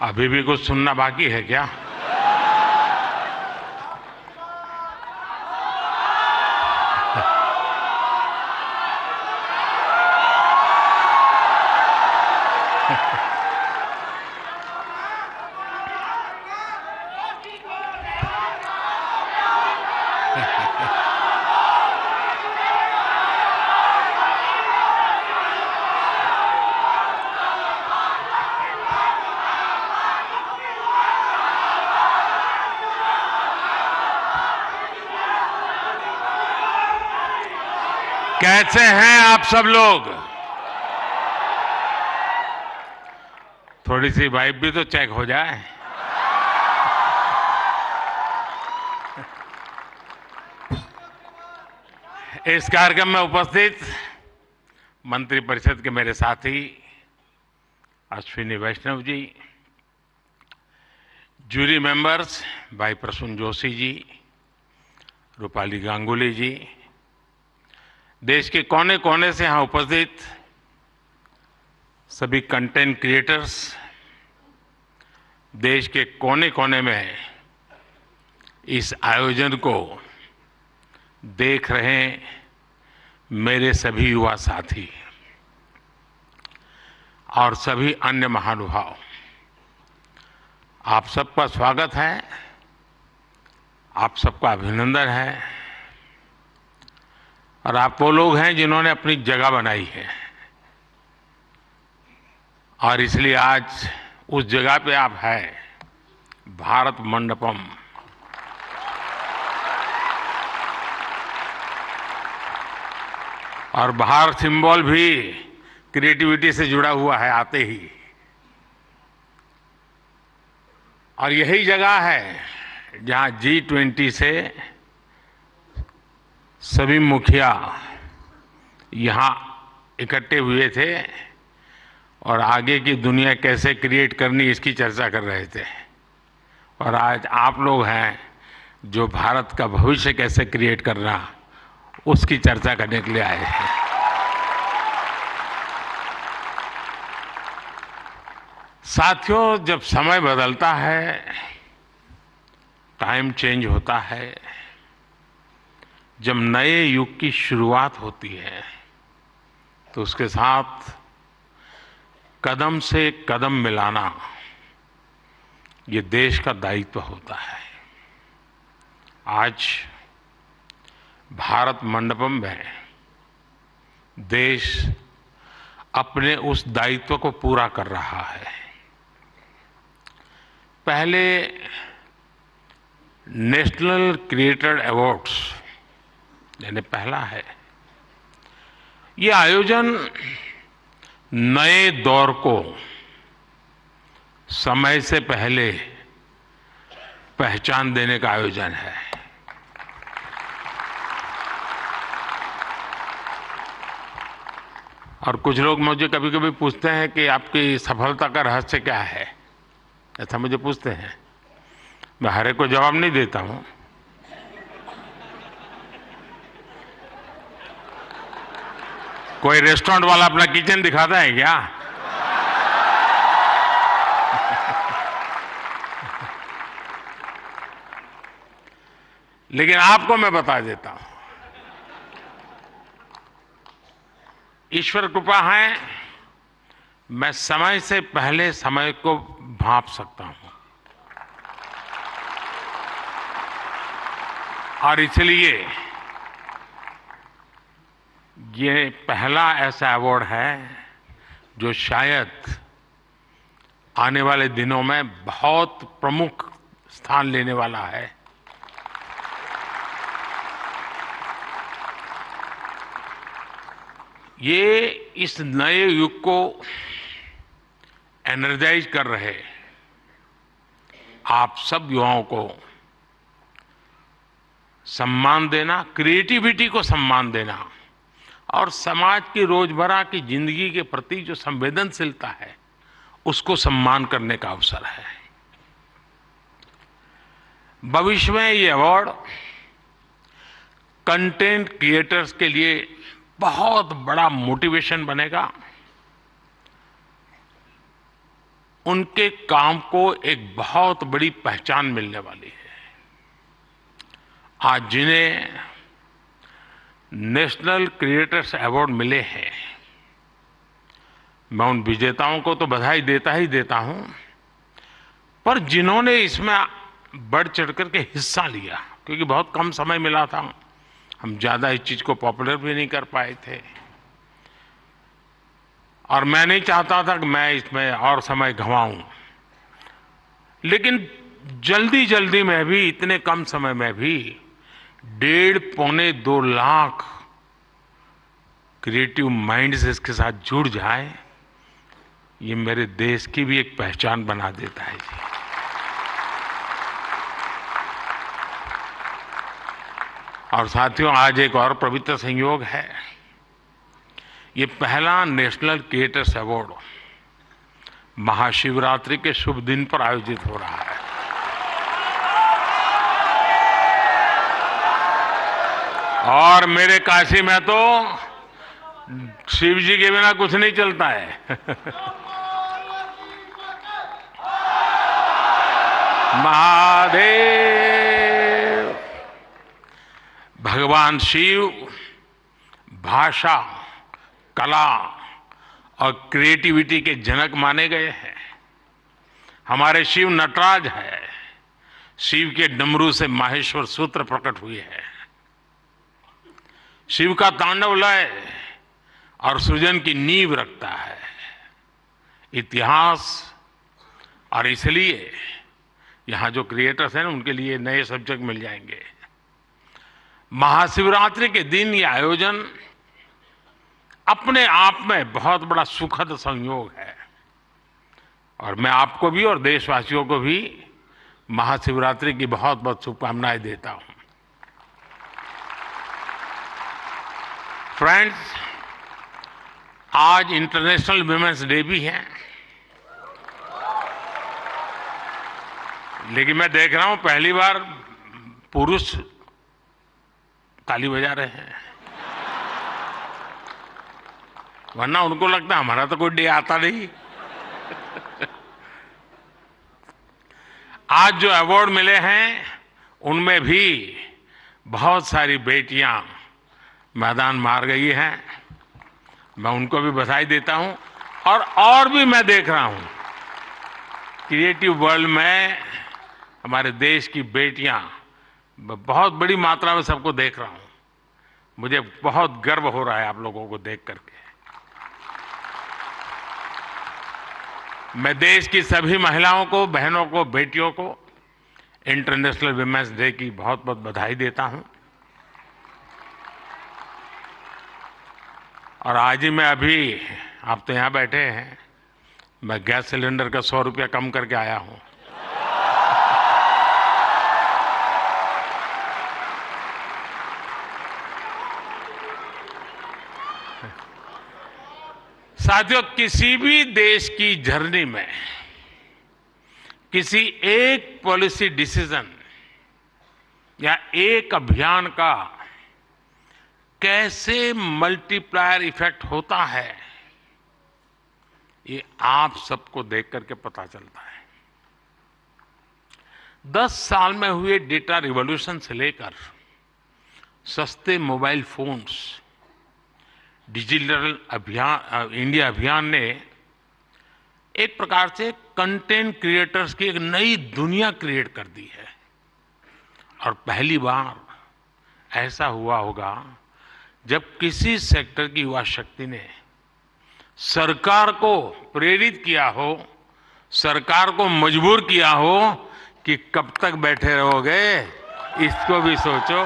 अभी भी कुछ सुनना बाकी है क्या? कैसे हैं आप सब लोग? थोड़ी सी वाइब भी तो चेक हो जाए। इस कार्यक्रम में उपस्थित मंत्रिपरिषद के मेरे साथी अश्विनी वैष्णव जी, जूरी मेंबर्स भाई प्रसून जोशी जी, रूपाली गांगुली जी, देश के कोने कोने से यहां उपस्थित सभी कंटेंट क्रिएटर्स, देश के कोने कोने में इस आयोजन को देख रहे मेरे सभी युवा साथी और सभी अन्य महानुभाव, आप सबका स्वागत है, आप सबका अभिनंदन है। और आप वो लोग हैं जिन्होंने अपनी जगह बनाई है और इसलिए आज उस जगह पे आप हैं, भारत मंडपम। और बाहर सिंबल भी क्रिएटिविटी से जुड़ा हुआ है आते ही। और यही जगह है जहां G20 से सभी मुखिया यहां इकट्ठे हुए थे और आगे की दुनिया कैसे क्रिएट करनी इसकी चर्चा कर रहे थे। और आज आप लोग हैं जो भारत का भविष्य कैसे क्रिएट करना उसकी चर्चा करने के लिए आए हैं। साथियों, जब समय बदलता है, टाइम चेंज होता है, जब नए युग की शुरुआत होती है तो उसके साथ कदम से कदम मिलाना ये देश का दायित्व होता है। आज भारत मंडपम में देश अपने उस दायित्व को पूरा कर रहा है। पहले नेशनल क्रिएटर अवार्ड्स यानी पहला है, ये आयोजन नए दौर को समय से पहले पहचान देने का आयोजन है। और कुछ लोग मुझे कभी कभी पूछते हैं कि आपकी सफलता का रहस्य क्या है, ऐसा मुझे पूछते हैं। मैं हर एक को जवाब नहीं देता हूं। कोई रेस्टोरेंट वाला अपना किचन दिखाता है क्या? लेकिन आपको मैं बता देता हूं, ईश्वर कृपा है, मैं समय से पहले समय को भांप सकता हूं। और इसलिए ये पहला ऐसा अवार्ड है जो शायद आने वाले दिनों में बहुत प्रमुख स्थान लेने वाला है। ये इस नए युग को एनर्जाइज कर रहे आप सब युवाओं को सम्मान देना, क्रिएटिविटी को सम्मान देना और समाज की रोजमर्रा की जिंदगी के प्रति जो संवेदनशीलता है उसको सम्मान करने का अवसर है। भविष्य में ये अवार्ड कंटेंट क्रिएटर्स के लिए बहुत बड़ा मोटिवेशन बनेगा उनके काम को एक बहुत बड़ी पहचान मिलने वाली है। आज जिन्हें नेशनल क्रिएटर्स अवार्ड मिले हैं, मैं उन विजेताओं को तो बधाई देता ही देता हूं, पर जिन्होंने इसमें बढ़ चढ़ करके हिस्सा लिया, क्योंकि बहुत कम समय मिला था, हम ज़्यादा इस चीज़ को पॉपुलर भी नहीं कर पाए थे, और मैं नहीं चाहता था कि मैं इसमें और समय गंवाऊं, लेकिन जल्दी जल्दी में भी, इतने कम समय में भी 1.5-2 लाख क्रिएटिव माइंड्स इसके साथ जुड़ जाए, ये मेरे देश की भी एक पहचान बना देता है जी। और साथियों, आज एक और पवित्र संयोग है। ये पहला नेशनल क्रिएटर्स अवार्ड महाशिवरात्रि के शुभ दिन पर आयोजित हो रहा है। और मेरे काशी में तो शिव जी के बिना कुछ नहीं चलता है। महादेव। भगवान शिव भाषा, कला और क्रिएटिविटी के जनक माने गए हैं। हमारे शिव नटराज है। शिव के डमरू से माहेश्वर सूत्र प्रकट हुए हैं। शिव का तांडव लय और सृजन की नींव रखता है इतिहास। और इसलिए यहां जो क्रिएटर्स हैं, उनके लिए नए सब्जेक्ट मिल जाएंगे। महाशिवरात्रि के दिन ये आयोजन अपने आप में बहुत बड़ा सुखद संयोग है, और मैं आपको भी और देशवासियों को भी महाशिवरात्रि की बहुत बहुत शुभकामनाएं देता हूं। फ्रेंड्स, आज इंटरनेशनल विमेंस डे भी है, लेकिन मैं देख रहा हूं पहली बार पुरुष ताली बजा रहे हैं, वरना उनको लगता है हमारा तो कोई डे आता नहीं। आज जो अवार्ड मिले हैं, उनमें भी बहुत सारी बेटियां मैदान मार गई हैं। मैं उनको भी बधाई देता हूं। और भी मैं देख रहा हूं क्रिएटिव वर्ल्ड में हमारे देश की बेटियां बहुत बड़ी मात्रा में, सबको देख रहा हूं। मुझे बहुत गर्व हो रहा है आप लोगों को देख करके। मैं देश की सभी महिलाओं को, बहनों को, बेटियों को इंटरनेशनल विमेंस डे की बहुत बहुत बधाई देता हूं। और आज ही मैं अभी, आप तो यहां बैठे हैं, मैं गैस सिलेंडर का 100 रुपया कम करके आया हूं। साथियों, किसी भी देश की जर्नी में किसी एक पॉलिसी डिसीजन या एक अभियान का कैसे मल्टीप्लायर इफेक्ट होता है, ये आप सबको देख करके पता चलता है। 10 साल में हुए डेटा रिवॉल्यूशन से लेकर सस्ते मोबाइल फोन्स, डिजिटल अभियान, इंडिया अभियान ने एक प्रकार से कंटेंट क्रिएटर्स की एक नई दुनिया क्रिएट कर दी है। और पहली बार ऐसा हुआ होगा जब किसी सेक्टर की युवा शक्ति ने सरकार को प्रेरित किया हो, सरकार को मजबूर किया हो कि कब तक बैठे रहोगे, इसको भी सोचो।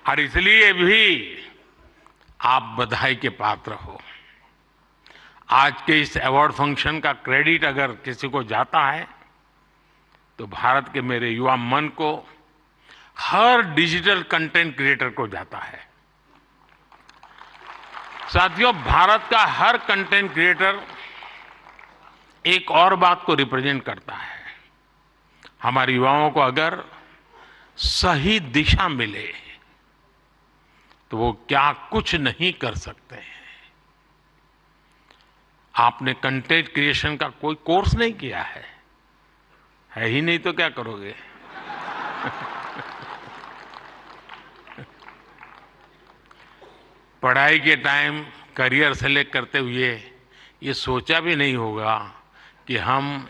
और इसलिए भी आप बधाई के पात्र हो। आज के इस अवार्ड फंक्शन का क्रेडिट अगर किसी को जाता है तो भारत के मेरे युवा मन को, हर डिजिटल कंटेंट क्रिएटर को जाता है। साथियों, भारत का हर कंटेंट क्रिएटर एक और बात को रिप्रेजेंट करता है। हमारे युवाओं को अगर सही दिशा मिले तो वो क्या कुछ नहीं कर सकते हैं। आपने कंटेंट क्रिएशन का कोई कोर्स नहीं किया है ही नहीं तो क्या करोगे? पढ़ाई के टाइम करियर सेलेक्ट करते हुए ये सोचा भी नहीं होगा कि हम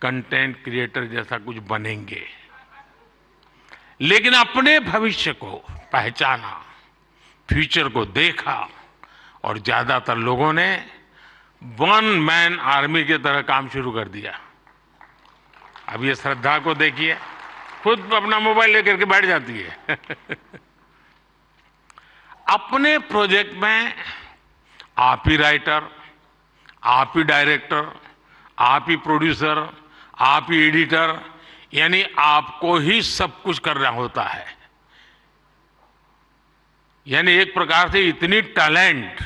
कंटेंट क्रिएटर जैसा कुछ बनेंगे, लेकिन अपने भविष्य को पहचाना, फ्यूचर को देखा और ज्यादातर लोगों ने वन मैन आर्मी की तरह काम शुरू कर दिया। अब ये श्रद्धा को देखिए, खुद अपना मोबाइल लेकर के बैठ जाती है। अपने प्रोजेक्ट में आप ही राइटर, आप ही डायरेक्टर, आप ही प्रोड्यूसर, आप ही एडिटर, यानी आपको ही सब कुछ करना होता है। यानी एक प्रकार से इतनी टैलेंट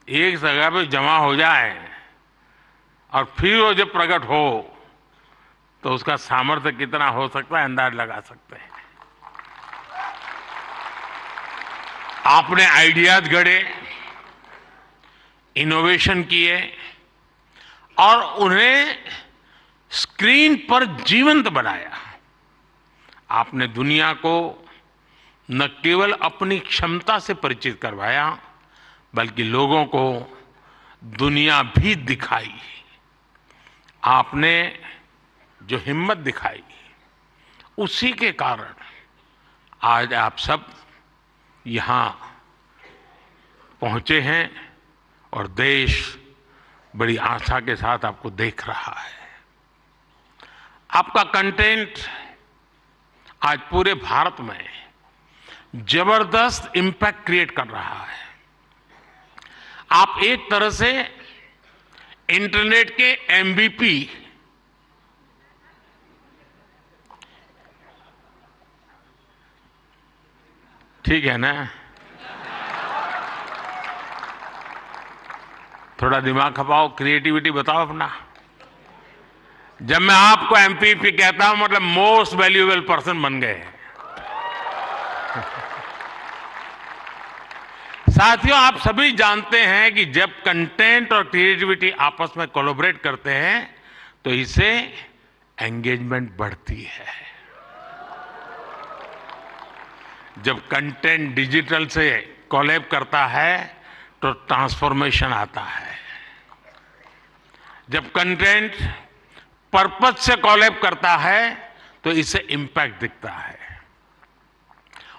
एक जगह पे जमा हो जाए और फिर वो जब प्रकट हो तो उसका सामर्थ्य कितना हो सकता है अंदाज लगा सकते हैं। आपने आइडियाज गढ़े, इनोवेशन किए और उन्हें स्क्रीन पर जीवंत बनाया। आपने दुनिया को न केवल अपनी क्षमता से परिचित करवाया, बल्कि लोगों को दुनिया भी दिखाई। आपने जो हिम्मत दिखाई, उसी के कारण आज आप सब यहाँ पहुंचे हैं और देश बड़ी आशा के साथ आपको देख रहा है। आपका कंटेंट आज पूरे भारत में जबरदस्त इंपैक्ट क्रिएट कर रहा है। आप एक तरह से इंटरनेट के एमवीपी, ठीक है ना? थोड़ा दिमाग खपाओ, क्रिएटिविटी बताओ अपना। जब मैं आपको एमवीपी कहता हूं मतलब मोस्ट वैल्यूएबल पर्सन बन गए। साथियों, आप सभी जानते हैं कि जब कंटेंट और क्रिएटिविटी आपस में कोलैबोरेट करते हैं तो इससे एंगेजमेंट बढ़ती है। जब कंटेंट डिजिटल से कोलैब करता है तो ट्रांसफॉर्मेशन आता है। जब कंटेंट पर्पस से कोलैब करता है तो इससे इंपैक्ट दिखता है।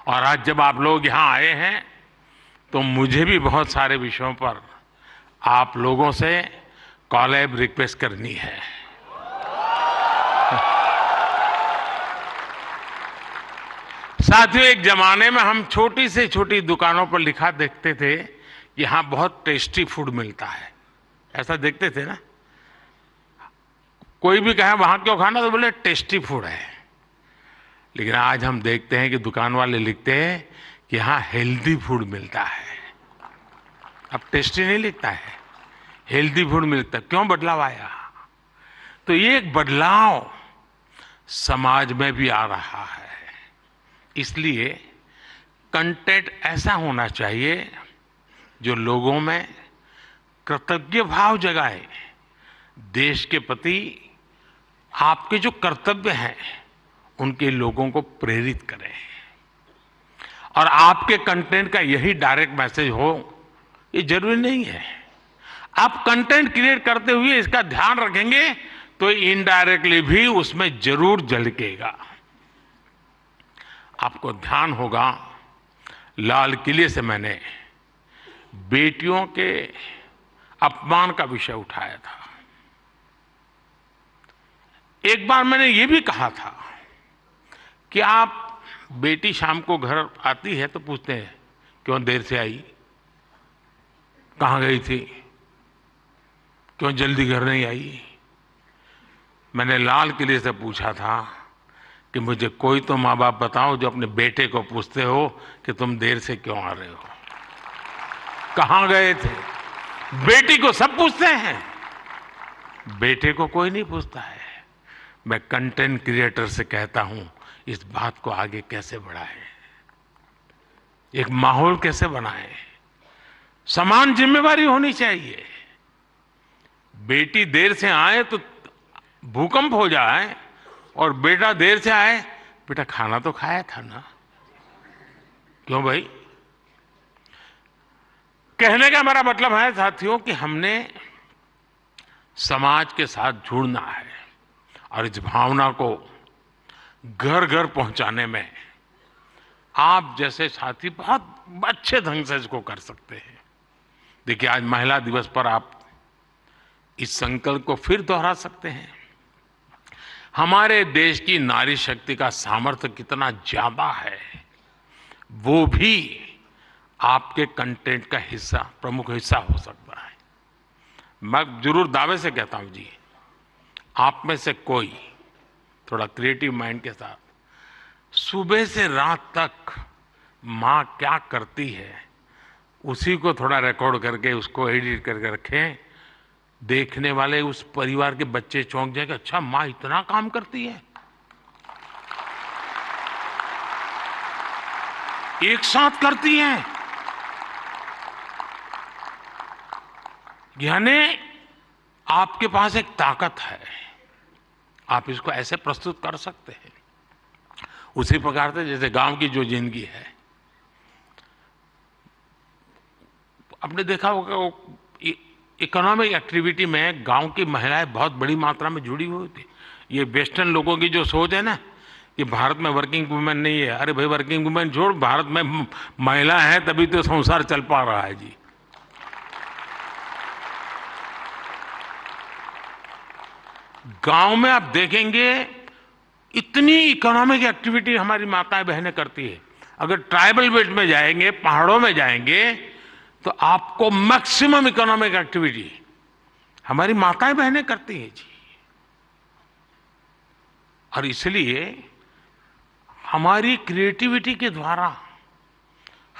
और आज जब आप लोग यहां आए हैं तो मुझे भी बहुत सारे विषयों पर आप लोगों से कोलैब रिक्वेस्ट करनी है। साथियों, एक जमाने में हम छोटी से छोटी दुकानों पर लिखा देखते थे कि यहां बहुत टेस्टी फूड मिलता है, ऐसा देखते थे ना। कोई भी कहे वहां क्यों खाना, तो बोले टेस्टी फूड है। लेकिन आज हम देखते हैं कि दुकान वाले लिखते हैं कि यहां हेल्दी फूड मिलता है। अब टेस्टी नहीं लिखता है, हेल्दी फूड मिलता है। क्यों बदलाव आया? तो ये एक बदलाव समाज में भी आ रहा है। इसलिए कंटेंट ऐसा होना चाहिए जो लोगों में कृतज्ञ भाव जगाए, देश के प्रति आपके जो कर्तव्य हैं उनके लोगों को प्रेरित करें। और आपके कंटेंट का यही डायरेक्ट मैसेज हो, ये जरूरी नहीं है। आप कंटेंट क्रिएट करते हुए इसका ध्यान रखेंगे तो इनडायरेक्टली भी उसमें जरूर झलकेगा। आपको ध्यान होगा, लाल किले से मैंने बेटियों के अपमान का विषय उठाया था। एक बार मैंने ये भी कहा था कि आप बेटी शाम को घर आती है तो पूछते हैं क्यों देर से आई, कहाँ गई थी, क्यों जल्दी घर नहीं आई। मैंने लाल किले से पूछा था कि मुझे कोई तो माँ बाप बताओ जो अपने बेटे को पूछते हो कि तुम देर से क्यों आ रहे हो, कहाँ गए थे। बेटी को सब पूछते हैं, बेटे को कोई नहीं पूछता है। मैं कंटेंट क्रिएटर से कहता हूं इस बात को आगे कैसे बढ़ाएं, एक माहौल कैसे बनाएं। समान जिम्मेवारी होनी चाहिए। बेटी देर से आए तो भूकंप हो जाए और बेटा देर से आए, बेटा खाना तो खाया था ना। क्यों भाई? कहने का मेरा मतलब है साथियों कि हमने समाज के साथ जुड़ना है और इस भावना को घर घर पहुंचाने में आप जैसे साथी बहुत अच्छे ढंग से इसको कर सकते हैं। देखिए, आज महिला दिवस पर आप इस संकल्प को फिर दोहरा सकते हैं। हमारे देश की नारी शक्ति का सामर्थ्य कितना ज्यादा है, वो भी आपके कंटेंट का हिस्सा, प्रमुख हिस्सा हो सकता है। मैं जरूर दावे से कहता हूं जी, आप में से कोई थोड़ा क्रिएटिव माइंड के साथ सुबह से रात तक माँ क्या करती है उसी को थोड़ा रिकॉर्ड करके उसको एडिट करके रखें। देखने वाले उस परिवार के बच्चे चौंक जाएंगे, अच्छा माँ इतना काम करती है। एक साथ करती हैं, यानी आपके पास एक ताकत है, आप इसको ऐसे प्रस्तुत कर सकते हैं। उसी प्रकार से जैसे गांव की जो जिंदगी है, आपने देखा होगा इकोनॉमिक एक्टिविटी में गांव की महिलाएं बहुत बड़ी मात्रा में जुड़ी हुई थी। ये वेस्टर्न लोगों की जो सोच है ना कि भारत में वर्किंग वुमेन नहीं है, अरे भाई वर्किंग वुमेन छोड़, भारत में महिला है तभी तो संसार चल पा रहा है जी। गांव में आप देखेंगे इतनी इकोनॉमिक एक्टिविटी हमारी माताएं बहनें करती है। अगर ट्राइबल बेल्ट में जाएंगे, पहाड़ों में जाएंगे, तो आपको मैक्सिमम इकोनॉमिक एक्टिविटी हमारी माताएं बहनें करती हैं जी। और इसलिए हमारी क्रिएटिविटी के द्वारा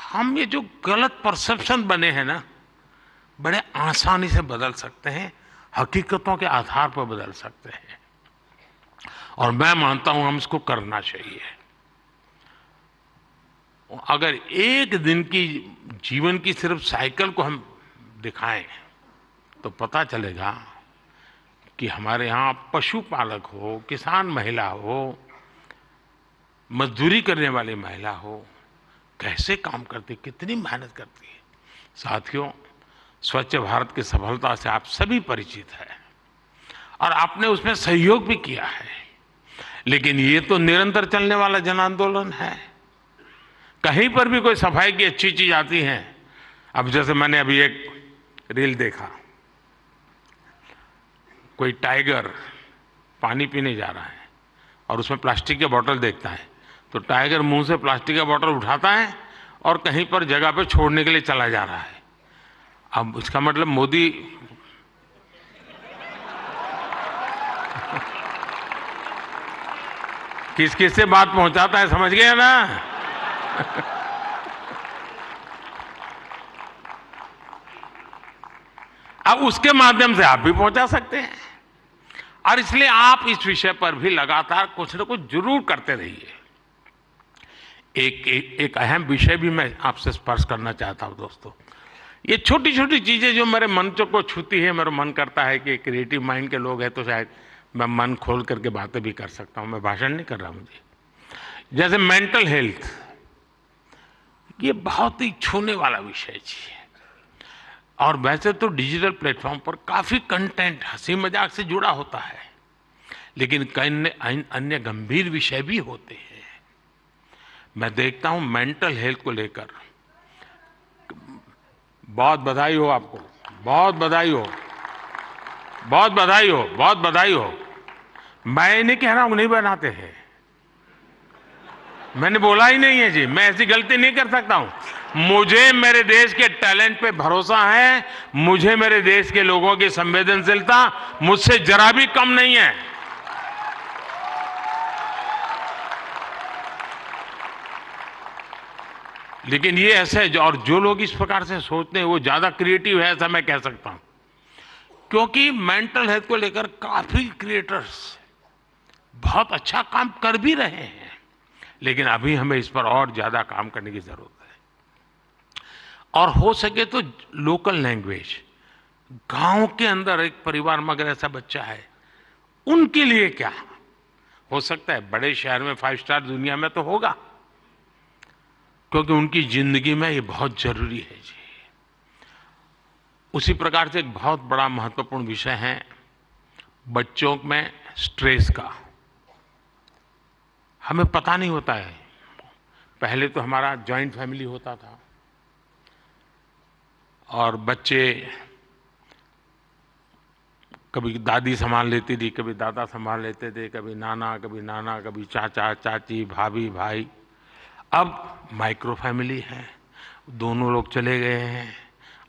हम ये जो गलत परसेप्शन बने हैं ना, बड़े आसानी से बदल सकते हैं, हकीकतों के आधार पर बदल सकते हैं। और मैं मानता हूं हम इसको करना चाहिए। अगर एक दिन की जीवन की सिर्फ साइकिल को हम दिखाएं तो पता चलेगा कि हमारे यहाँ पशुपालक हो, किसान महिला हो, मजदूरी करने वाली महिला हो, कैसे काम करती, कितनी मेहनत करती है। साथियों, स्वच्छ भारत की सफलता से आप सभी परिचित हैं और आपने उसमें सहयोग भी किया है, लेकिन ये तो निरंतर चलने वाला जन आंदोलन है। कहीं पर भी कोई सफाई की अच्छी चीज आती है, अब जैसे मैंने अभी एक रील देखा, कोई टाइगर पानी पीने जा रहा है और उसमें प्लास्टिक के बोतल देखता है, तो टाइगर मुंह से प्लास्टिक का बोतल उठाता है और कहीं पर जगह पे छोड़ने के लिए चला जा रहा है। अब इसका मतलब मोदी किस किस से बात पहुंचाता है, समझ गए ना? अब उसके माध्यम से आप भी पहुंचा सकते हैं। और इसलिए आप इस विषय पर भी लगातार कुछ न कुछ जरूर करते रहिए। एक अहम विषय भी मैं आपसे स्पर्श करना चाहता हूं दोस्तों। ये छोटी छोटी चीजें जो मेरे मन को छूती है, मेरा मन करता है कि क्रिएटिव माइंड के लोग हैं तो शायद मैं मन खोल करके बातें भी कर सकता हूं। मैं भाषण नहीं कर रहा मुझे। जैसे मेंटल हेल्थ, ये बहुत ही छूने वाला विषय जी। और वैसे तो डिजिटल प्लेटफॉर्म पर काफी कंटेंट हंसी मजाक से जुड़ा होता है, लेकिन कई अन्य गंभीर विषय भी होते हैं। मैं देखता हूं मेंटल हेल्थ को लेकर, बहुत बधाई हो आपको, बहुत बधाई हो, बहुत बधाई हो, बहुत बधाई हो। मैं नहीं कह रहा हूं नहीं बनाते हैं, मैंने बोला ही नहीं है जी, मैं ऐसी गलती नहीं कर सकता हूं। मुझे मेरे देश के टैलेंट पे भरोसा है, मुझे मेरे देश के लोगों की संवेदनशीलता मुझसे जरा भी कम नहीं है। लेकिन ये ऐसे, और जो लोग इस प्रकार से सोचते हैं वो ज्यादा क्रिएटिव है, ऐसा मैं कह सकता हूं। क्योंकि मेंटल हेल्थ को लेकर काफी क्रिएटर्स बहुत अच्छा काम कर भी रहे हैं, लेकिन अभी हमें इस पर और ज्यादा काम करने की जरूरत है। और हो सके तो लोकल लैंग्वेज, गांव के अंदर एक परिवार में अगर ऐसा बच्चा है, उनके लिए क्या हो सकता है? बड़े शहर में 5 स्टार दुनिया में तो होगा, क्योंकि उनकी जिंदगी में ये बहुत जरूरी है जी। उसी प्रकार से एक बहुत बड़ा महत्वपूर्ण विषय है बच्चों में स्ट्रेस का। हमें पता नहीं होता है। पहले तो हमारा जॉइंट फैमिली होता था और बच्चे कभी दादी संभाल लेती थी, कभी दादा संभाल लेते थे, कभी नाना, कभी चाचा चाची, भाभी भाई। अब माइक्रो फैमिली है, दोनों लोग चले गए हैं,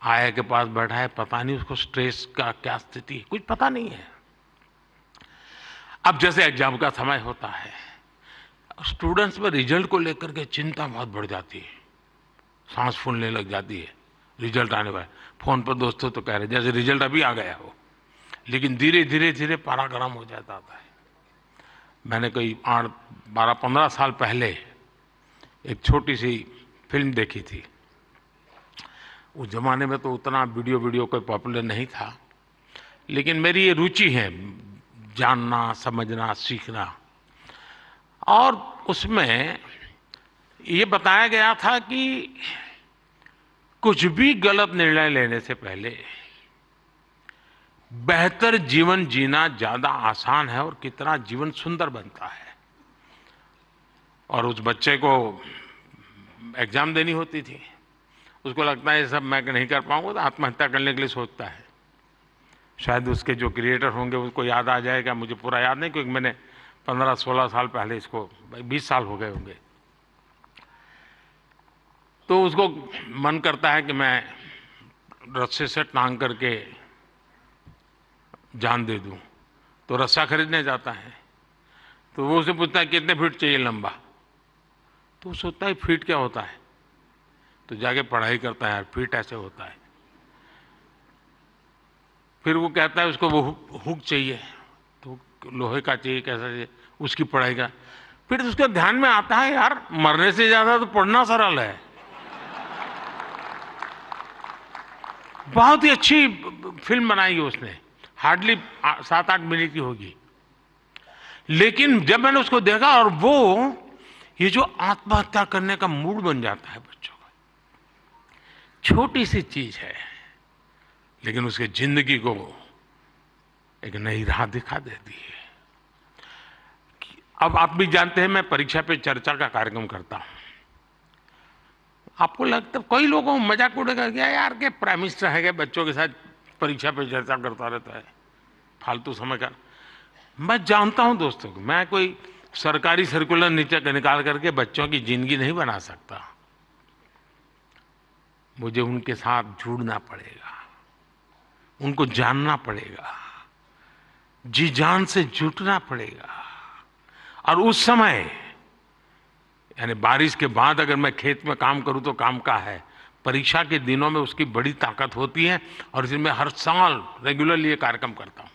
आया के पास बैठा है, पता नहीं उसको स्ट्रेस का क्या स्थिति है, कुछ पता नहीं है। अब जैसे एग्जाम का समय होता है, स्टूडेंट्स में रिजल्ट को लेकर के चिंता बहुत बढ़ जाती है, सांस फूलने लग जाती है। रिजल्ट आने वाला, फोन पर दोस्तों तो कह रहे जैसे रिजल्ट अभी आ गया हो, लेकिन धीरे धीरे धीरे पारा गर्म हो जाता है। मैंने कोई 12-15 साल पहले एक छोटी सी फिल्म देखी थी। उस जमाने में तो उतना वीडियो कोई पॉपुलर नहीं था, लेकिन मेरी ये रुचि है जानना, समझना, सीखना। और उसमें ये बताया गया था कि कुछ भी गलत निर्णय लेने से पहले बेहतर जीवन जीना ज्यादा आसान है और कितना जीवन सुंदर बनता है। और उस बच्चे को एग्जाम देनी होती थी, उसको लगता है ये सब मैं नहीं कर पाऊंगा, तो आत्महत्या करने के लिए सोचता है। शायद उसके जो क्रिएटर होंगे उसको याद आ जाएगा, मुझे पूरा याद नहीं, क्योंकि मैंने 15-16 साल पहले इसको, 20 साल हो गए होंगे। तो उसको मन करता है कि मैं रस्से से टांग करके जान दे दूं, तो रस्सा खरीदने जाता है। तो वो उसे पूछता है कितने फीट चाहिए लंबा, तो वो सोचता है फीट क्या होता है, तो जाके पढ़ाई करता है, फीट ऐसे होता है। फिर वो कहता है उसको वो हुक चाहिए, तो लोहे का चाहिए, कैसा चाहिए, उसकी पढ़ाई का। फिर उसके ध्यान में आता है यार मरने से ज्यादा तो पढ़ना सरल है। बहुत ही अच्छी फिल्म बनाई है उसने, हार्डली 7-8 मिनट की होगी। लेकिन जब मैंने उसको देखा, और वो ये जो आत्महत्या करने का मूड बन जाता है बच्चों का, छोटी सी चीज है लेकिन उसके जिंदगी को एक नई राह दिखा देती है। अब आप भी जानते हैं मैं परीक्षा पे चर्चा का कार्यक्रम करता हूं। आपको लगता है कई लोगों को मजाक उड़ेगा क्या यार के प्राइम मिनिस्टर है क्या बच्चों के साथ परीक्षा पे चर्चा करता रहता है, फालतू समय का। मैं जानता हूं दोस्तों, मैं कोई सरकारी सर्कुलर निकाल करके बच्चों की जिंदगी नहीं बना सकता। मुझे उनके साथ जुड़ना पड़ेगा, उनको जानना पड़ेगा, जी जान से जुटना पड़ेगा। और उस समय यानी बारिश के बाद अगर मैं खेत में काम करूं तो काम का है, परीक्षा के दिनों में उसकी बड़ी ताकत होती है। और इसलिए मैं हर साल रेगुलरली ये कार्यक्रम करता हूं,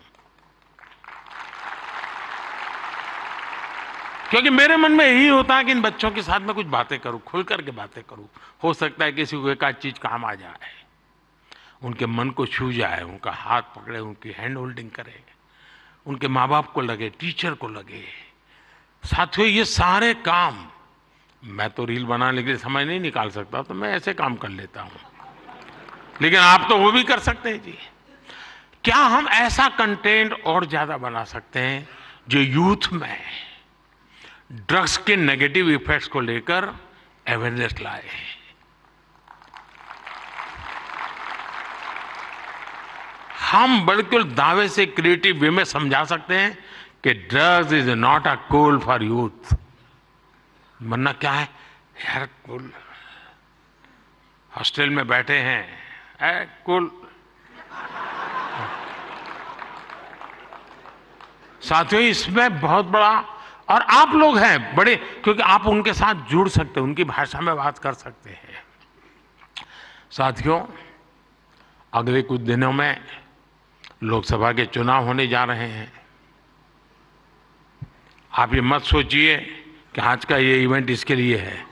क्योंकि मेरे मन में यही होता है कि इन बच्चों के साथ मैं कुछ बातें करूं, खुल करके बातें करूं। हो सकता है किसी को एक आध चीज काम आ जाए, उनके मन को छू जाए, उनका हाथ पकड़े, उनकी हैंड होल्डिंग करे, उनके माँ बाप को लगे, टीचर को लगे। साथियों ये सारे काम मैं तो रील बनाने के लिए समय नहीं निकाल सकता, तो मैं ऐसे काम कर लेता हूं, लेकिन आप तो वो भी कर सकते हैं जी। क्या हम ऐसा कंटेंट और ज्यादा बना सकते हैं जो यूथ में ड्रग्स के नेगेटिव इफेक्ट्स को लेकर अवेयरनेस लाए? हम बिल्कुल दावे से क्रिएटिव वे में समझा सकते हैं कि drugs is not a cool for youth. वरना क्या है यार, कूल हॉस्टल में बैठे हैं, कूल। साथियों इसमें बहुत बड़ा, और आप लोग हैं बड़े, क्योंकि आप उनके साथ जुड़ सकते हैं, उनकी भाषा में बात कर सकते हैं। साथियों अगले कुछ दिनों में लोकसभा के चुनाव होने जा रहे हैं। आप ये मत सोचिए कि आज का ये इवेंट इसके लिए है।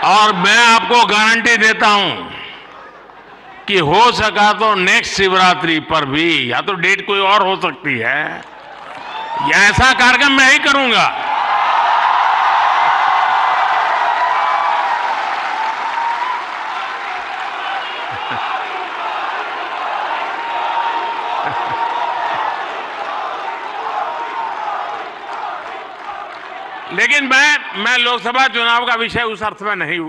और मैं आपको गारंटी देता हूं कि हो सका तो नेक्स्ट शिवरात्रि पर भी, या तो डेट कोई और हो सकती है, या ऐसा कार्यक्रम मैं ही करूंगा। लेकिन मैं लोकसभा चुनाव का विषय उस अर्थ में नहीं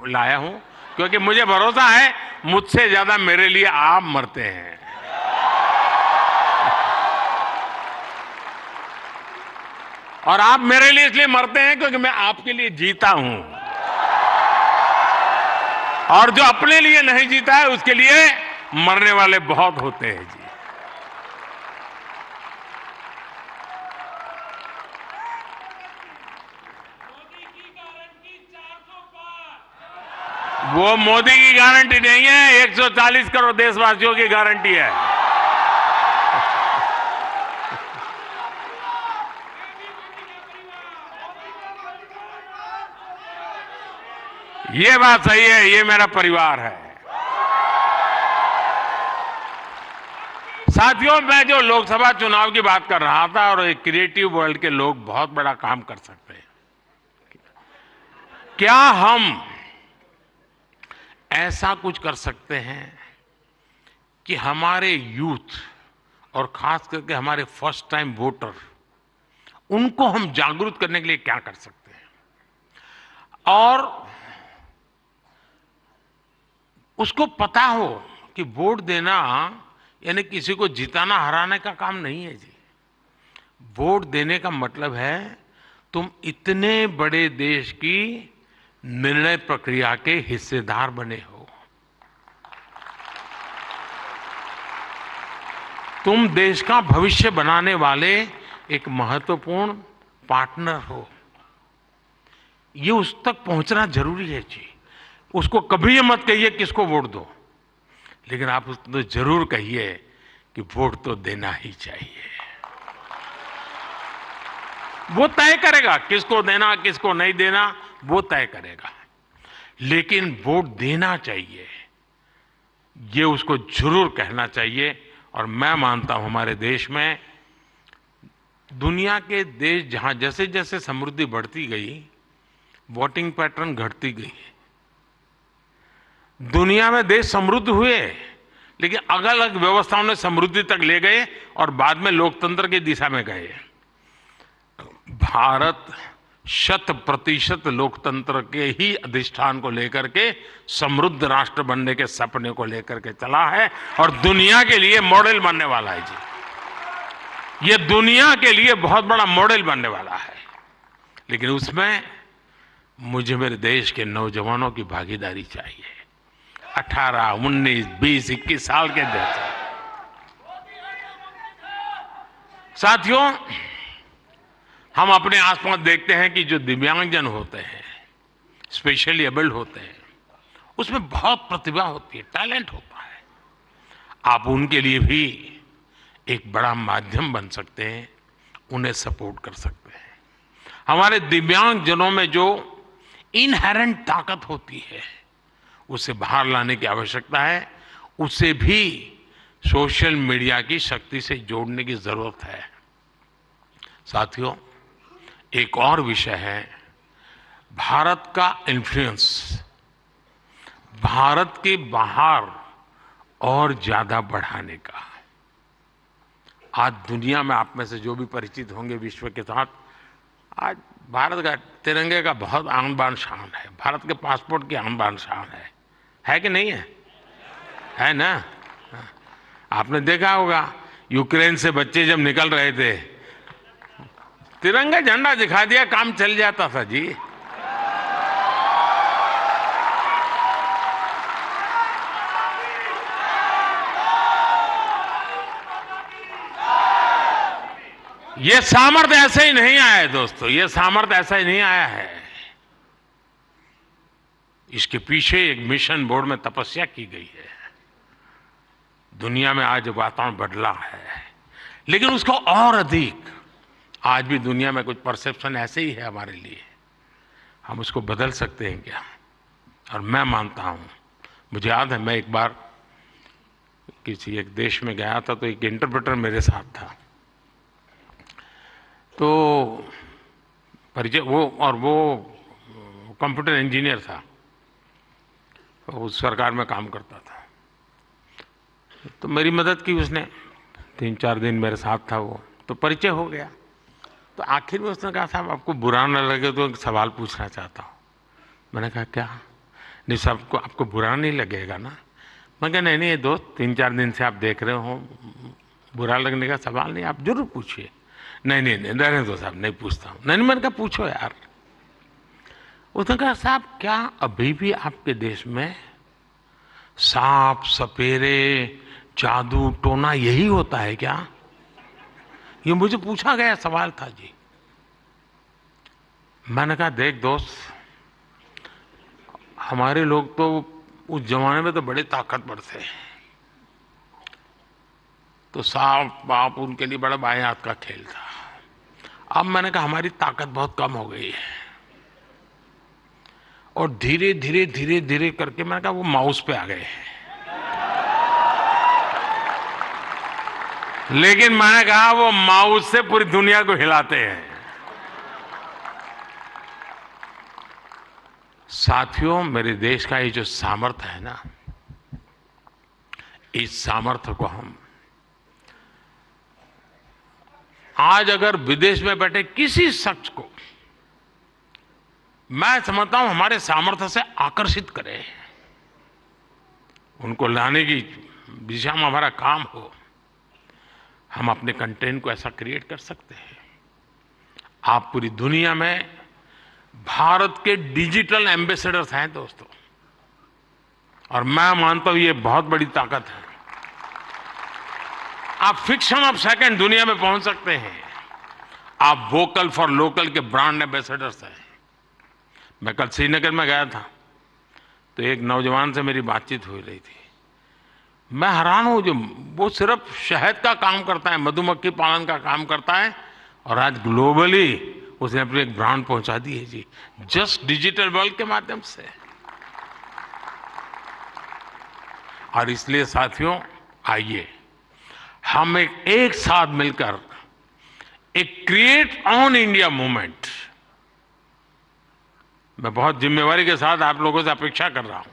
लाया हूं, क्योंकि मुझे भरोसा है मुझसे ज्यादा मेरे लिए आप मरते हैं। और आप मेरे लिए इसलिए मरते हैं क्योंकि मैं आपके लिए जीता हूं, और जो अपने लिए नहीं जीता है उसके लिए मरने वाले बहुत होते हैं जी। वो मोदी की गारंटी नहीं है, 140 करोड़ देशवासियों की गारंटी है। ये बात सही है, ये मेरा परिवार है। साथियों, मैं जो लोकसभा चुनाव की बात कर रहा था, और एक क्रिएटिव वर्ल्ड के लोग बहुत बड़ा काम कर सकते हैं। क्या हम ऐसा कुछ कर सकते हैं कि हमारे यूथ, और खास करके हमारे फर्स्ट टाइम वोटर, उनको हम जागरूक करने के लिए क्या कर सकते हैं, और उसको पता हो कि वोट देना यानी किसी को जिताना हराने का काम नहीं है जी। वोट देने का मतलब है तुम इतने बड़े देश की निर्णय प्रक्रिया के हिस्सेदार बने हो, तुम देश का भविष्य बनाने वाले एक महत्वपूर्ण पार्टनर हो। ये उस तक पहुंचना जरूरी है जी। उसको कभी ये मत कहिए किसको वोट दो, लेकिन आप उसको जरूर कहिए कि वोट तो देना ही चाहिए। वो तय करेगा किसको देना किसको नहीं देना, वो तय करेगा, लेकिन वोट देना चाहिए, ये उसको जरूर कहना चाहिए। और मैं मानता हूं हमारे देश में, दुनिया के देश जहां जैसे जैसे समृद्धि बढ़ती गई, वोटिंग पैटर्न घटती गई। दुनिया में देश समृद्ध हुए, लेकिन अलग अलग व्यवस्थाओं ने समृद्धि तक ले गए और बाद में लोकतंत्र की दिशा में गए। भारत 100% लोकतंत्र के ही अधिष्ठान को लेकर के समृद्ध राष्ट्र बनने के सपने को लेकर के चला है, और दुनिया के लिए मॉडल बनने वाला है जी। ये दुनिया के लिए बहुत बड़ा मॉडल बनने वाला है, लेकिन उसमें मुझे मेरे देश के नौजवानों की भागीदारी चाहिए। 18, 19, 20, 21 साल के जैसे साथियों, हम अपने आसपास देखते हैं कि जो दिव्यांगजन होते हैं, स्पेशली एबल्ड होते हैं, उसमें बहुत प्रतिभा होती है, टैलेंट होता है। आप उनके लिए भी एक बड़ा माध्यम बन सकते हैं, उन्हें सपोर्ट कर सकते हैं। हमारे दिव्यांगजनों में जो इनहेरेंट ताकत होती है, उसे बाहर लाने की आवश्यकता है। उसे भी सोशल मीडिया की शक्ति से जोड़ने की जरूरत है। साथियों, एक और विषय है भारत का इन्फ्लुएंस, भारत के बाहर और ज्यादा बढ़ाने का। आज दुनिया में आप में से जो भी परिचित होंगे विश्व के साथ, आज भारत का तिरंगे का बहुत आन बान शान है, भारत के पासपोर्ट की आन बान शान है कि नहीं है? है ना? आपने देखा होगा यूक्रेन से बच्चे जब निकल रहे थे, तिरंगा झंडा दिखा दिया, काम चल जाता था जी। ये सामर्थ्य ऐसे ही नहीं आया है दोस्तों, ये सामर्थ्य ऐसा ही नहीं आया है। इसके पीछे एक मिशन बोर्ड में तपस्या की गई है। दुनिया में आज वातावरण बदला है, लेकिन उसको और अधिक, आज भी दुनिया में कुछ परसेप्शन ऐसे ही है हमारे लिए, हम उसको बदल सकते हैं क्या? और मैं मानता हूँ, मुझे याद है मैं एक बार किसी एक देश में गया था, तो एक इंटरप्रेटर मेरे साथ था। तो परिचय वो कंप्यूटर इंजीनियर था, तो उस सरकार में काम करता था। तो मेरी मदद की उसने, 3-4 दिन मेरे साथ था वो, तो परिचय हो गया। तो आखिर में उसने कहा, साहब आपको बुरा न लगे तो एक सवाल पूछना चाहता हूँ। मैंने कहा क्या? नहीं सबको आपको बुरा नहीं लगेगा ना? मैं कहा नहीं दोस्त, 3-4 दिन से आप देख रहे हो, बुरा लगने का सवाल नहीं, आप जरूर पूछिए। नहीं रहने दो साहब, नहीं पूछता हूँ। नहीं मैंने कहा पूछो यार। उसने कहा साहब क्या अभी भी आपके देश में सांप सपेरे जादू टोना यही होता है क्या? ये मुझे पूछा गया सवाल था जी। मैंने कहा देख दोस्त, हमारे लोग तो उस जमाने में तो बड़े ताकतवर थे, तो सांप बाप उनके लिए बड़ा बाएं हाथ का खेल था। अब मैंने कहा हमारी ताकत बहुत कम हो गई है, और धीरे धीरे करके मैंने कहा वो माउस पे आ गए हैं। लेकिन मैंने कहा वो माउस से पूरी दुनिया को हिलाते हैं। साथियों, मेरे देश का ये जो सामर्थ्य है ना, इस सामर्थ्य को हम आज अगर विदेश में बैठे किसी शख्स को, मैं समझता हूं हमारे सामर्थ्य से आकर्षित करें, उनको लाने की दिशा में हमारा काम हो, हम अपने कंटेंट को ऐसा क्रिएट कर सकते हैं। आप पूरी दुनिया में भारत के डिजिटल एम्बेसडर्स हैं दोस्तों, और मैं मानता हूं ये बहुत बड़ी ताकत है। आप फ्रिक्शन ऑफ सेकंड दुनिया में पहुंच सकते हैं। आप वोकल फॉर लोकल के ब्रांड एम्बेसडर्स हैं। मैं कल श्रीनगर में गया था, तो एक नौजवान से मेरी बातचीत हो रही थी। मैं हैरान हूं, जो वो सिर्फ शहद का काम करता है, मधुमक्खी पालन का काम करता है, और आज ग्लोबली उसने अपनी एक ब्रांड पहुंचा दी है जी, जस्ट डिजिटल वर्ल्ड के माध्यम से। और इसलिए साथियों, आइए हम एक साथ मिलकर एक क्रिएट ऑन इंडिया मूवमेंट, मैं बहुत जिम्मेवारी के साथ आप लोगों से अपेक्षा कर रहा हूं,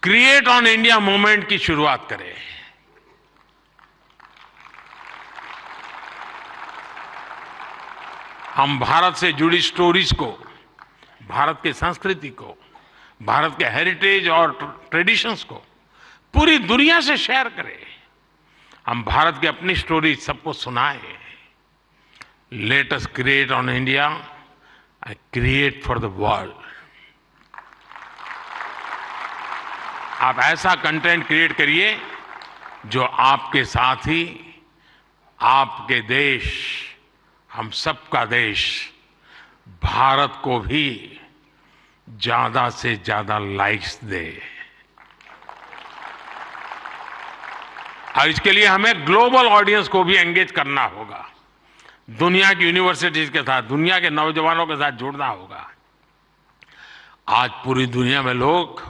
क्रिएट ऑन इंडिया मूवमेंट की शुरुआत करें। हम भारत से जुड़ी स्टोरीज को, भारत की संस्कृति को, भारत के हेरिटेज और ट्रेडिशंस को पूरी दुनिया से शेयर करें। हम भारत की अपनी स्टोरी सबको सुनाएं। Let us create on India and create for the world. आप ऐसा कंटेंट क्रिएट करिए जो आपके साथी, आपके देश, हम सबका देश, भारत को भी ज्यादा से ज्यादा लाइक्स दे। और इसके लिए हमें ग्लोबल ऑडियंस को भी एंगेज करना होगा। दुनिया की यूनिवर्सिटीज के साथ, दुनिया के नौजवानों के साथ जुड़ना होगा। आज पूरी दुनिया में लोग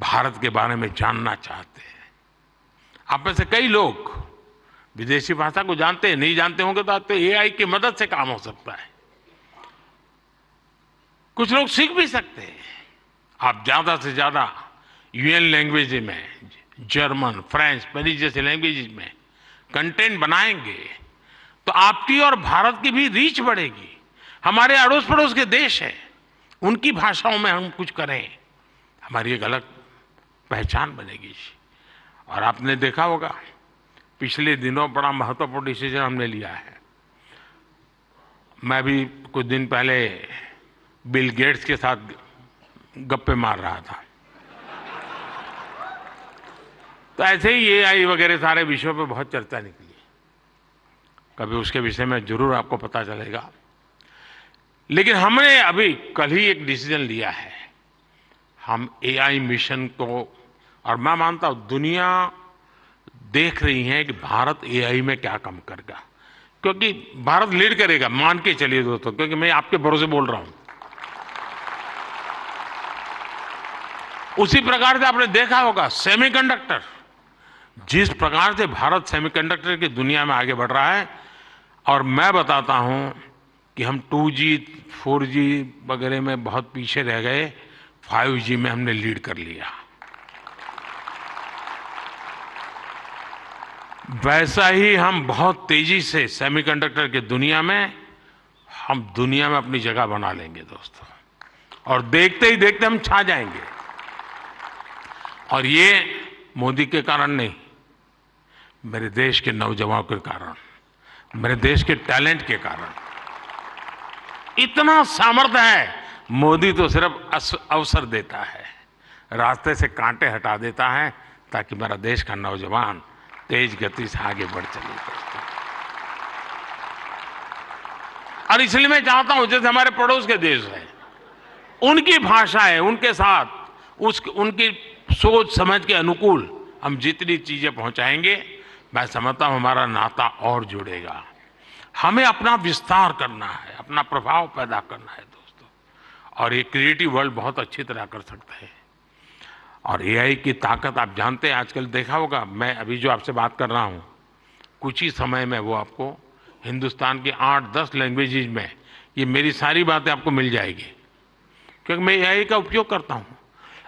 भारत के बारे में जानना चाहते हैं। आप में से कई लोग विदेशी भाषा को जानते हैं, नहीं जानते होंगे तो एआई की मदद से काम हो सकता है। कुछ लोग सीख भी सकते हैं। आप ज्यादा से ज्यादा यूएन लैंग्वेज में, जर्मन, फ्रेंच, स्पेनिश जैसे लैंग्वेज में कंटेंट बनाएंगे तो आपकी और भारत की भी रीच बढ़ेगी। हमारे अड़ोस पड़ोस के देश हैं, उनकी भाषाओं में हम कुछ करें, हमारी एक अलग पहचान बनेगी। और आपने देखा होगा पिछले दिनों बड़ा महत्वपूर्ण डिसीजन हमने लिया है। मैं भी कुछ दिन पहले बिल गेट्स के साथ गप्पे मार रहा था, तो ऐसे ही एआई वगैरह सारे विषयों पे बहुत चर्चा निकली। कभी उसके विषय में जरूर आपको पता चलेगा। लेकिन हमने अभी कल ही एक डिसीजन लिया है। हम एआई मिशन को, और मैं मानता हूं दुनिया देख रही है कि भारत एआई में क्या काम करेगा, क्योंकि भारत लीड करेगा, मान के चलिए दोस्तों, क्योंकि मैं आपके भरोसे बोल रहा हूं। उसी प्रकार से आपने देखा होगा सेमीकंडक्टर, जिस प्रकार से भारत सेमीकंडक्टर की दुनिया में आगे बढ़ रहा है, और मैं बताता हूं कि हम 2G 4G वगैरह में बहुत पीछे रह गए, 5G में हमने लीड कर लिया। वैसा ही हम बहुत तेजी से सेमीकंडक्टर की दुनिया में हम दुनिया में अपनी जगह बना लेंगे दोस्तों, और देखते ही देखते हम छा जाएंगे। और ये मोदी के कारण नहीं, मेरे देश के नौजवानों के कारण, मेरे देश के टैलेंट के कारण। इतना सामर्थ्य है। मोदी तो सिर्फ अवसर देता है, रास्ते से कांटे हटा देता है, ताकि मेरा देश का नौजवान तेज गति से आगे बढ़ चले। और इसलिए मैं चाहता हूं, जैसे हमारे पड़ोस के देश है, उनकी भाषा है, उनके साथ उनकी सोच समझ के अनुकूल हम जितनी चीजें पहुंचाएंगे, मैं समझता हूं हमारा नाता और जुड़ेगा। हमें अपना विस्तार करना है, अपना प्रभाव पैदा करना है दोस्तों, और ये क्रिएटिव वर्ल्ड बहुत अच्छी तरह कर सकता है। और एआई की ताकत आप जानते हैं, आजकल देखा होगा, मैं अभी जो आपसे बात कर रहा हूं, कुछ ही समय में वो आपको हिंदुस्तान की 8-10 लैंग्वेजेज में ये मेरी सारी बातें आपको मिल जाएगी, क्योंकि मैं एआई का उपयोग करता हूं।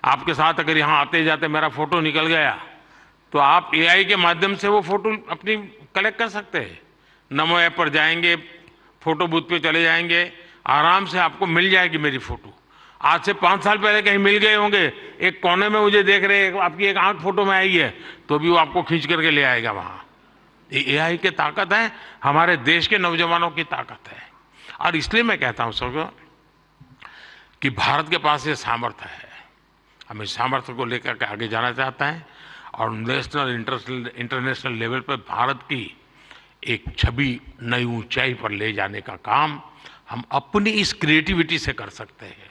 आपके साथ अगर यहाँ आते जाते मेरा फोटो निकल गया, तो आप एआई के माध्यम से वो फोटो अपनी कलेक्ट कर सकते हैं। नमो ऐप पर जाएंगे, फोटो बूथ पे चले जाएंगे, आराम से आपको मिल जाएगी मेरी फोटो। आज से 5 साल पहले कहीं मिल गए होंगे, एक कोने में मुझे देख रहे, आपकी एक आंख फोटो में आई है, तो भी वो आपको खींच करके ले आएगा वहां। ये एआई की ताकत है, हमारे देश के नौजवानों की ताकत है। और इसलिए मैं कहता हूं सबको कि भारत के पास ये सामर्थ्य है, हम इस सामर्थ्य को लेकर के आगे जाना चाहते हैं, और नेशनल इंटरनेशनल लेवल पर भारत की एक छवि नई ऊंचाई पर ले जाने का काम हम अपनी इस क्रिएटिविटी से कर सकते हैं।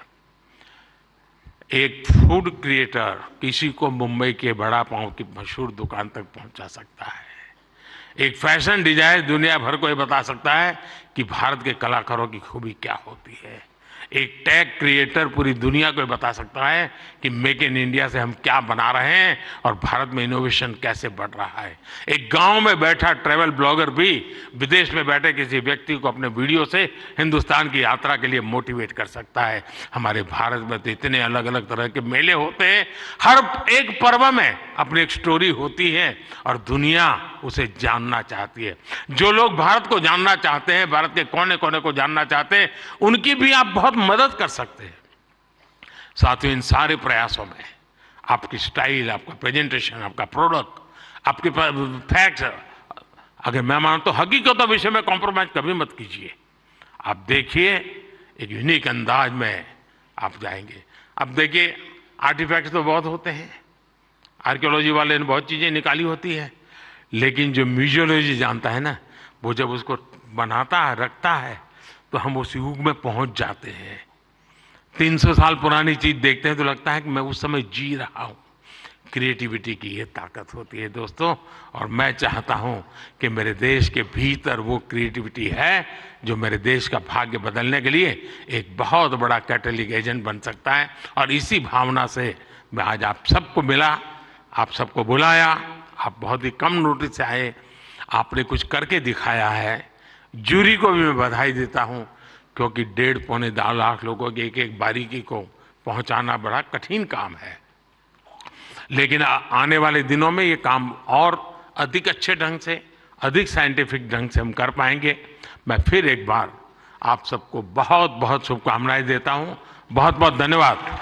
एक फूड क्रिएटर किसी को मुंबई के बड़ा पाव की मशहूर दुकान तक पहुंचा सकता है। एक फैशन डिजाइनर दुनिया भर को ये बता सकता है कि भारत के कलाकारों की खूबी क्या होती है। एक टैग क्रिएटर पूरी दुनिया को बता सकता है कि मेक इन इंडिया से हम क्या बना रहे हैं और भारत में इनोवेशन कैसे बढ़ रहा है। एक गांव में बैठा ट्रैवल ब्लॉगर भी विदेश में बैठे किसी व्यक्ति को अपने वीडियो से हिंदुस्तान की यात्रा के लिए मोटिवेट कर सकता है। हमारे भारत में तो इतने अलग अलग तरह के मेले होते हैं, हर एक पर्व में अपनी एक स्टोरी होती है और दुनिया उसे जानना चाहती है। जो लोग भारत को जानना चाहते हैं, भारत के कोने कोने को जानना चाहते हैं, उनकी भी आप बहुत मदद कर सकते हैं। साथियों, इन सारे प्रयासों में आपकी स्टाइल, आपका प्रेजेंटेशन, आपका प्रोडक्ट, आपके फैक्ट्स, अगर मैं मानता हूं हकीकतों विषय में कॉम्प्रोमाइज कभी मत कीजिए। आप देखिए, एक यूनिक अंदाज में आप जाएंगे। अब देखिए, आर्टिफैक्ट्स तो बहुत होते हैं, आर्कियोलॉजी वाले ने बहुत चीजें निकाली होती है, लेकिन जो म्यूजियोलॉजी जानता है ना, वो जब उसको बनाता है, रखता है, तो हम उस युग में पहुंच जाते हैं। 300 साल पुरानी चीज देखते हैं तो लगता है कि मैं उस समय जी रहा हूं। क्रिएटिविटी की ये ताकत होती है दोस्तों, और मैं चाहता हूं कि मेरे देश के भीतर वो क्रिएटिविटी है जो मेरे देश का भाग्य बदलने के लिए एक बहुत बड़ा कैटलिक एजेंट बन सकता है। और इसी भावना से मैं आज आप सबको मिला, आप सबको बुलाया। आप बहुत ही कम नोटिस से आए, आपने कुछ करके दिखाया है। जूरी को भी मैं बधाई देता हूं, क्योंकि 1.5-2 लाख लोगों की एक एक बारीकी को पहुंचाना बड़ा कठिन काम है। लेकिन आने वाले दिनों में ये काम और अधिक अच्छे ढंग से, अधिक साइंटिफिक ढंग से हम कर पाएंगे। मैं फिर एक बार आप सबको बहुत बहुत शुभकामनाएं देता हूं। बहुत बहुत धन्यवाद।